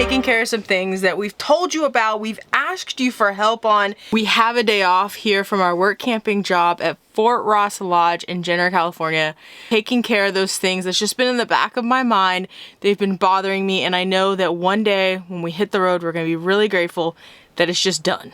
taking care of some things that we've told you about, we've asked you for help on. We have a day off here from our work camping job at Fort Ross Lodge in Jenner, California. Taking care of those things that's just been in the back of my mind. They've been bothering me, and I know that one day when we hit the road, we're gonna be really grateful that it's just done.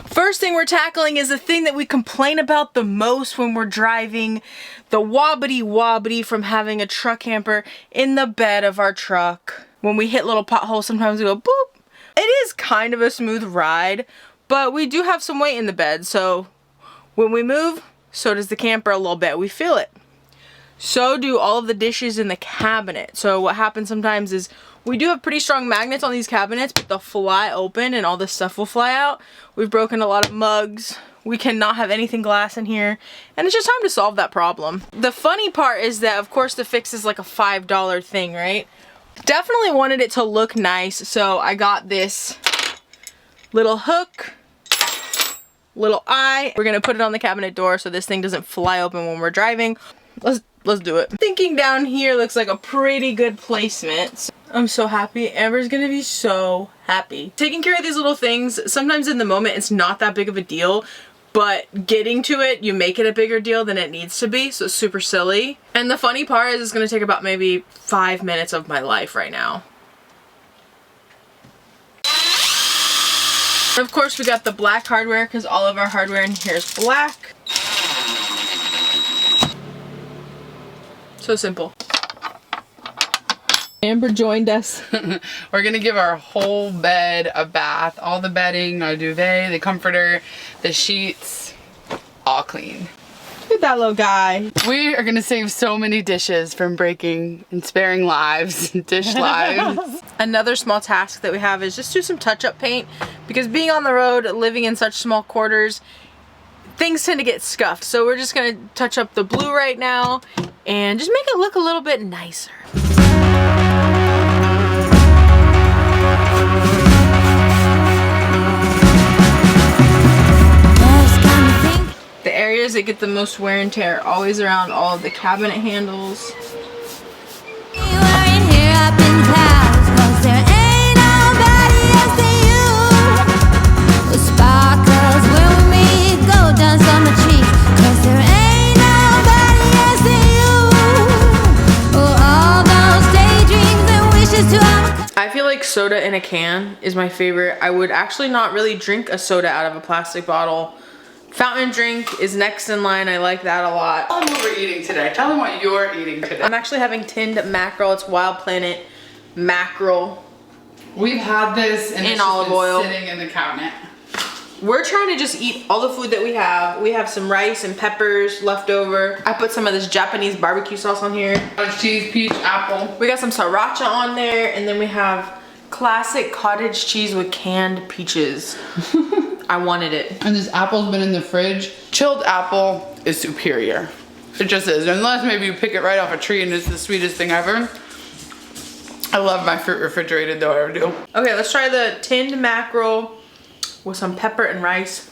First thing we're tackling is the thing that we complain about the most when we're driving, the wobbity from having a truck camper in the bed of our truck. When we hit little potholes, sometimes we go boop. It is kind of a smooth ride, but we do have some weight in the bed, so when we move, so does the camper a little bit. We feel it. So do all of the dishes in the cabinet. So what happens sometimes is we do have pretty strong magnets on these cabinets, but they'll fly open and all this stuff will fly out. We've broken a lot of mugs. We cannot have anything glass in here, and it's just time to solve that problem. The funny part is that, of course, the fix is like a $5 thing, right? Definitely wanted it to look nice, so I got this little hook, little eye. We're gonna put it on the cabinet door so this thing doesn't fly open when we're driving. Let's do it. Thinking down here looks like a pretty good placement. I'm so happy. Amber's gonna be so happy. Taking care of these little things, sometimes in the moment it's not that big of a deal, but getting to it, you make it a bigger deal than it needs to be, so it's super silly. And the funny part is it's gonna take about maybe 5 minutes of my life right now. And of course we got the black hardware because all of our hardware in here is black. So simple. Amber joined us. We're gonna give our whole bed a bath. All the bedding, our duvet, the comforter, the sheets, all clean. Look at that little guy. We are gonna save so many dishes from breaking and sparing lives, dish lives. Another small task that we have is just do some touch-up paint, because being on the road, living in such small quarters, things tend to get scuffed. So we're just gonna touch up the blue right now and just make it look a little bit nicer. The areas that get the most wear and tear are always around all of the cabinet handles. I feel like soda in a can is my favorite. I would actually not really drink a soda out of a plastic bottle. Fountain drink is next in line. I like that a lot. Tell them what we're eating today. Tell them what you're eating today. I'm actually having tinned mackerel. It's Wild Planet mackerel. We've had this and in olive oil sitting in the cabinet. We're trying to just eat all the food that we have. We have some rice and peppers left over. I put some of this Japanese barbecue sauce on here. Cheese, peach, apple. We got some sriracha on there, and then we have classic cottage cheese with canned peaches. I wanted it. And this apple's been in the fridge. Chilled apple is superior. It just is. Unless maybe you pick it right off a tree and it's the sweetest thing ever. I love my fruit refrigerated though, I ever do. Okay, let's try the tinned mackerel with some pepper and rice.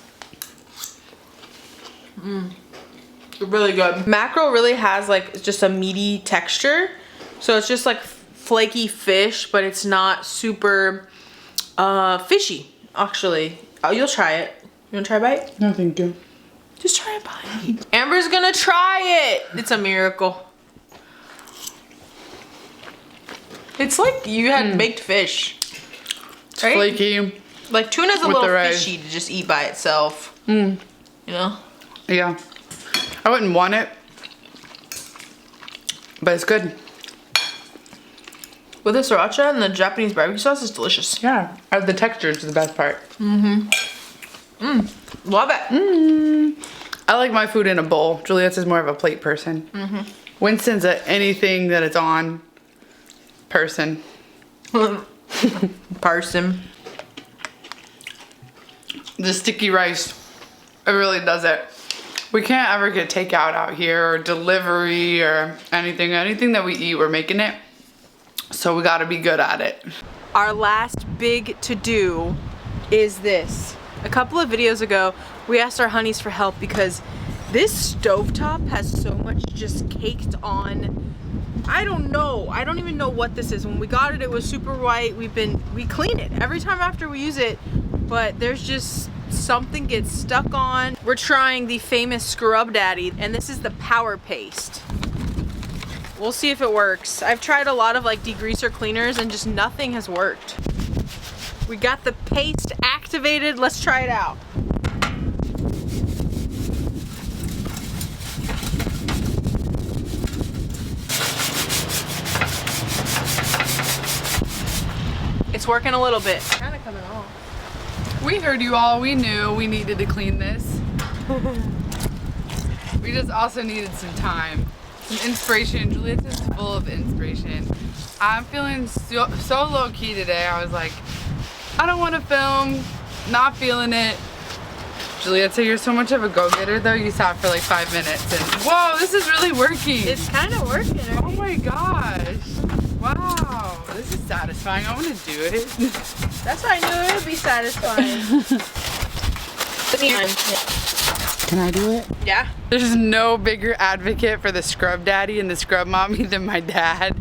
Really good. Mackerel really has like just a meaty texture. So it's just like flaky fish, but it's not super fishy, actually. Oh, you'll try it. You wanna try a bite? No, thank you. Just try a bite. Amber's gonna try it. It's a miracle. It's like you had baked fish. Right? Flaky. Like tuna's a little fishy to just eat by itself. You know? Yeah. I wouldn't want it, but it's good. With the sriracha and the Japanese barbecue sauce, it's delicious. Yeah. The texture is the best part. Love it. I like my food in a bowl. Giulietta's more of a plate person. Winston's anything that it's on person. Person. The sticky rice, it really does it. We can't ever get takeout out here or delivery or anything. Anything that we eat, we're making it. So we gotta be good at it. Our last big to-do is this. A couple of videos ago, we asked our honeys for help because this stovetop has so much just caked on I don't know. I don't even know what this is. When we got it, it was super white. We clean it every time after we use it, but there's just something gets stuck on. We're trying the famous Scrub Daddy, and this is the power paste. We'll see if it works. I've tried a lot of like degreaser cleaners and just nothing has worked. We got the paste activated. Let's try it out. It's working a little bit. Kind of coming off. We heard you all. We knew we needed to clean this. We just also needed some time. Some inspiration. Giulietta's full of inspiration. I'm feeling so low key today. I was like, I don't want to film. Not feeling it. Giulietta, you're so much of a go-getter though. You sat for like 5 minutes and whoa, this is really working. It's kind of working, right? Oh my gosh. Wow, this is satisfying. I want to do it. That's why I knew it would be satisfying. Can I do it? Yeah. There's no bigger advocate for the Scrub Daddy and the Scrub Mommy than my dad.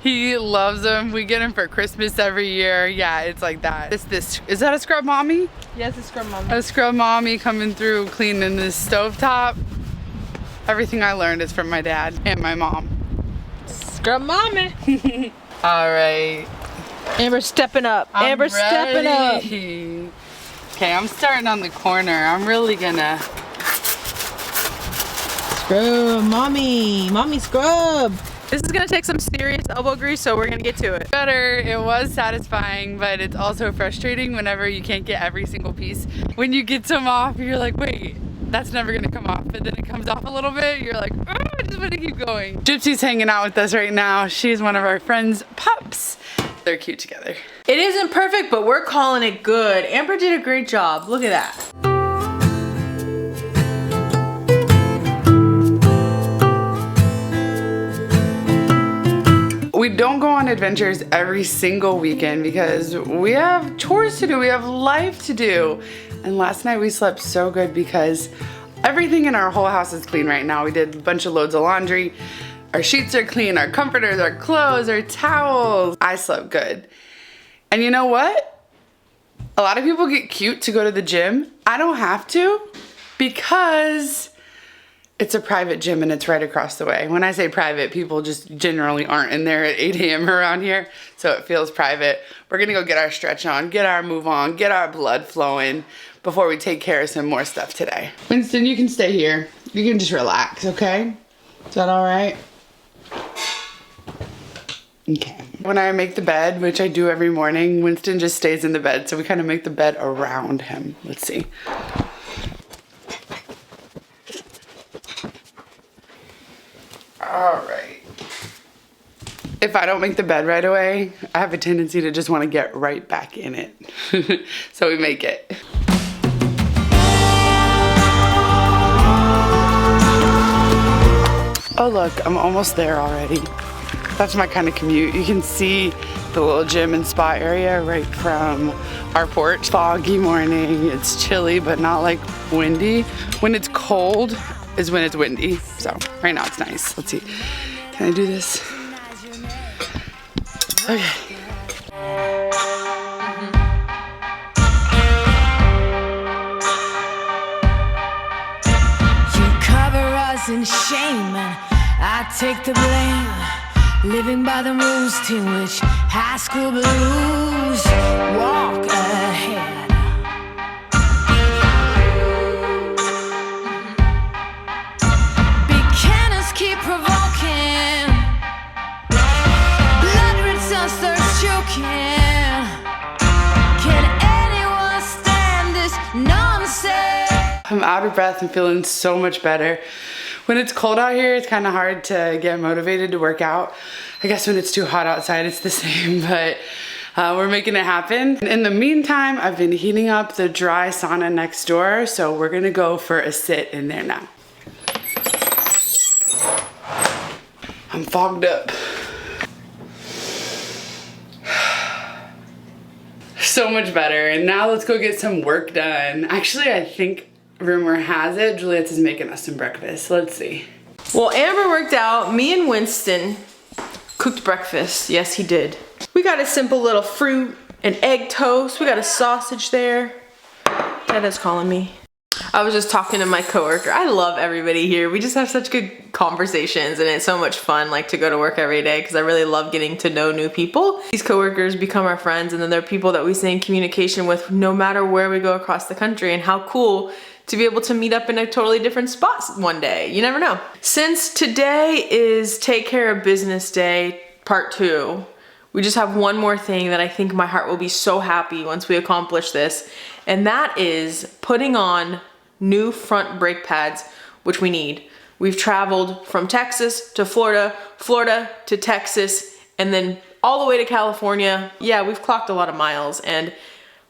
He loves them. We get them for Christmas every year. Yeah, it's like that. Is that a Scrub Mommy? Yes, it's Scrub Mommy. A Scrub Mommy coming through cleaning this stovetop. Everything I learned is from my dad and my mom. Scrub Mommy. All right. Amber stepping up. Amber stepping up. Okay, I'm starting on the corner. I'm really gonna. Scrub Mommy. Mommy scrub. This is gonna take some serious elbow grease, so we're gonna get to it. Better. It was satisfying, but it's also frustrating whenever you can't get every single piece. When you get some off, you're like, wait, that's never gonna come off. But then it comes off a little bit, you're like, oh, I just wanna keep going. Gypsy's hanging out with us right now. She's one of our friend's pups. They're cute together. It isn't perfect, but we're calling it good. Amber did a great job. Look at that. We don't go on adventures every single weekend because we have chores to do, we have life to do. And last night we slept so good because everything in our whole house is clean right now. We did a bunch of loads of laundry. Our sheets are clean, our comforters, our clothes, our towels. I slept good. And you know what? A lot of people get cute to go to the gym. I don't have to because it's a private gym and it's right across the way. When I say private, people just generally aren't in there at 8 a.m. around here, so it feels private. We're gonna go get our stretch on, get our move on, get our blood flowing before we take care of some more stuff today. Winston, you can stay here. You can just relax, okay? Is that all right? Okay. When I make the bed, which I do every morning, Winston just stays in the bed, so we kind of make the bed around him. Let's see. All right. If I don't make the bed right away, I have a tendency to just want to get right back in it. So we make it. Oh look, I'm almost there already. That's my kind of commute. You can see the little gym and spa area right from our porch. Foggy morning, it's chilly but not like windy. When it's cold is when it's windy. So right now it's nice. Let's see. Can I do this? Okay. You cover us in shame and I take the blame. Living by the rules to which high school blues walk ahead. Beginners keep provoking. Blood returns thirst choking. Can anyone stand this nonsense? I'm out of breath and feeling so much better. When it's cold out here, it's kind of hard to get motivated to work out. I guess when it's too hot outside, it's the same, but we're making it happen. In the meantime, I've been heating up the dry sauna next door, so we're gonna go for a sit in there now. I'm fogged up. So much better, and now let's go get some work done. Actually, I think rumor has it, Giulietta's making us some breakfast. Let's see. Well, Amber worked out. Me and Winston cooked breakfast. Yes, he did. We got a simple little fruit and egg toast. We got a sausage there. Dada's calling me. I was just talking to my coworker. I love everybody here. We just have such good conversations and it's so much fun like to go to work every day because I really love getting to know new people. These coworkers become our friends and then they're people that we stay in communication with no matter where we go across the country, and how cool to be able to meet up in a totally different spot one day. You never know. Since today is Take Care of Business Day Part 2, we just have one more thing that I think my heart will be so happy once we accomplish this, and that is putting on new front brake pads, which we need. We've traveled from Texas to Florida, Florida to Texas, and then all the way to California. Yeah, we've clocked a lot of miles and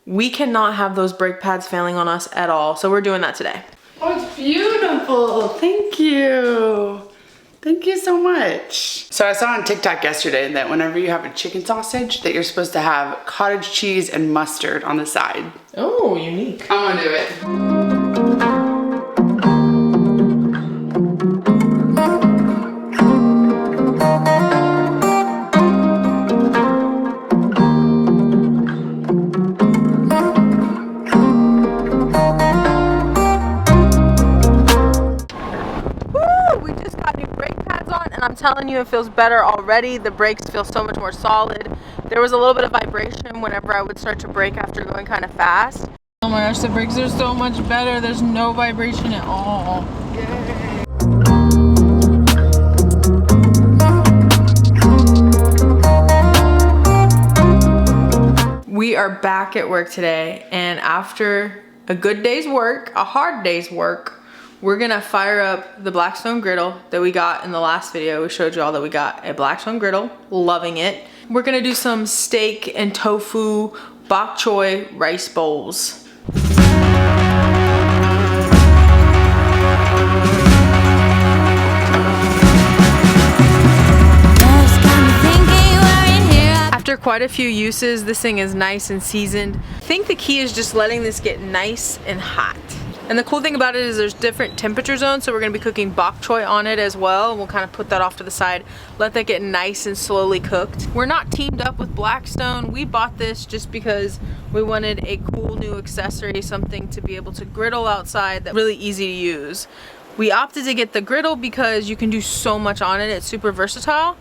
we cannot have those brake pads failing on us at all. So we're doing that today. Oh, it's beautiful. Thank you. Thank you so much. So I saw on TikTok yesterday that whenever you have a chicken sausage that you're supposed to have cottage cheese and mustard on the side. Oh, unique. I'm gonna do it. I'm telling you, it feels better already. The brakes feel so much more solid. There was a little bit of vibration whenever I would start to brake after going kind of fast. Oh my gosh, the brakes are so much better. There's no vibration at all. Yay. We are back at work today, and after a good day's work, a hard day's work, we're gonna fire up the Blackstone griddle that we got in the last video. We showed you all that we got a Blackstone griddle, loving it. We're gonna do some steak and tofu bok choy rice bowls. After quite a few uses, this thing is nice and seasoned. I think the key is just letting this get nice and hot. And the cool thing about it is there's different temperature zones, so we're gonna be cooking bok choy on it as well. We'll kind of put that off to the side, let that get nice and slowly cooked. We're not teamed up with Blackstone. We bought this just because we wanted a cool new accessory, something to be able to griddle outside that's really easy to use. We opted to get the griddle because you can do so much on it. It's super versatile.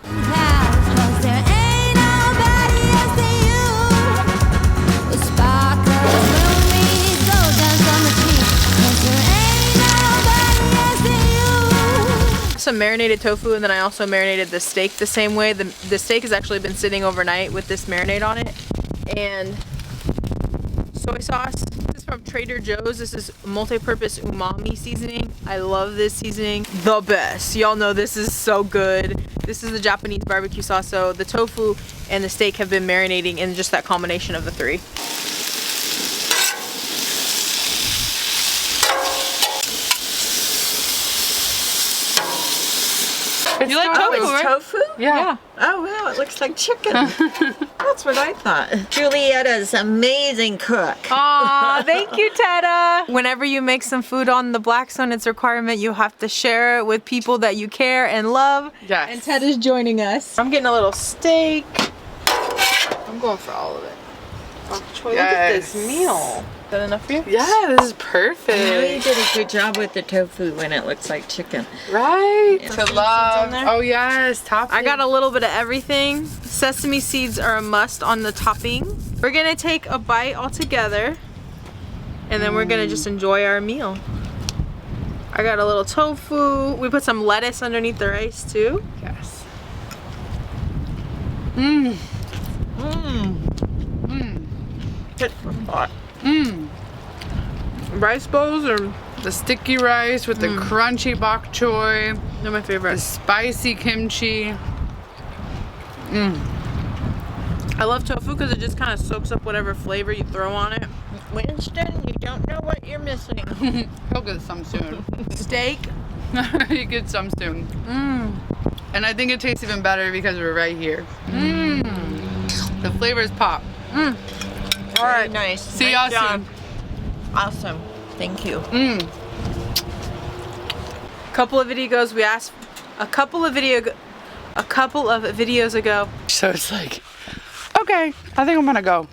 Some marinated tofu, and then I also marinated the steak the same way. The steak has actually been sitting overnight with this marinade on it. And soy sauce. This is from Trader Joe's. This is multi-purpose umami seasoning. I love this seasoning. The best. Y'all know this is so good. This is the Japanese barbecue sauce. So the tofu and the steak have been marinating in just that combination of the three. You like tofu, right? Tofu? Yeah. Oh wow, it looks like chicken. That's what I thought. Giulietta's amazing cook. Aw, thank you, Teta. Whenever you make some food on the Blackstone, it's a requirement you have to share it with people that you care and love. Yes. And Teta's joining us. I'm getting a little steak. I'm going for all of it. Bok choy. Look at this meal. Is that enough for you? Yeah, this is perfect. You know, you did a good job with the tofu when it looks like chicken. Right. Yeah. To love. Oh yes, topping. I got a little bit of everything. Sesame seeds are a must on the topping. We're gonna take a bite all together, and then we're gonna just enjoy our meal. I got a little tofu. We put some lettuce underneath the rice too. Yes. Mmm. Mmm. Mmm. Good for hot. Mmm. Rice bowls are The sticky rice with the crunchy bok choy. they're my favorite. The spicy kimchi. Mmm. I love tofu because it just kind of soaks up whatever flavor you throw on it. Winston, you don't know what you're missing. He'll get some soon. Steak. You get some soon. Mmm. And I think it tastes even better because we're right here. Mmm. The flavors pop. Mmm. All right, nice. See y'all soon. Awesome. Thank you. Mmm. Couple of videos we asked. A couple of a couple of videos ago. So it's like, okay, I think I'm gonna go.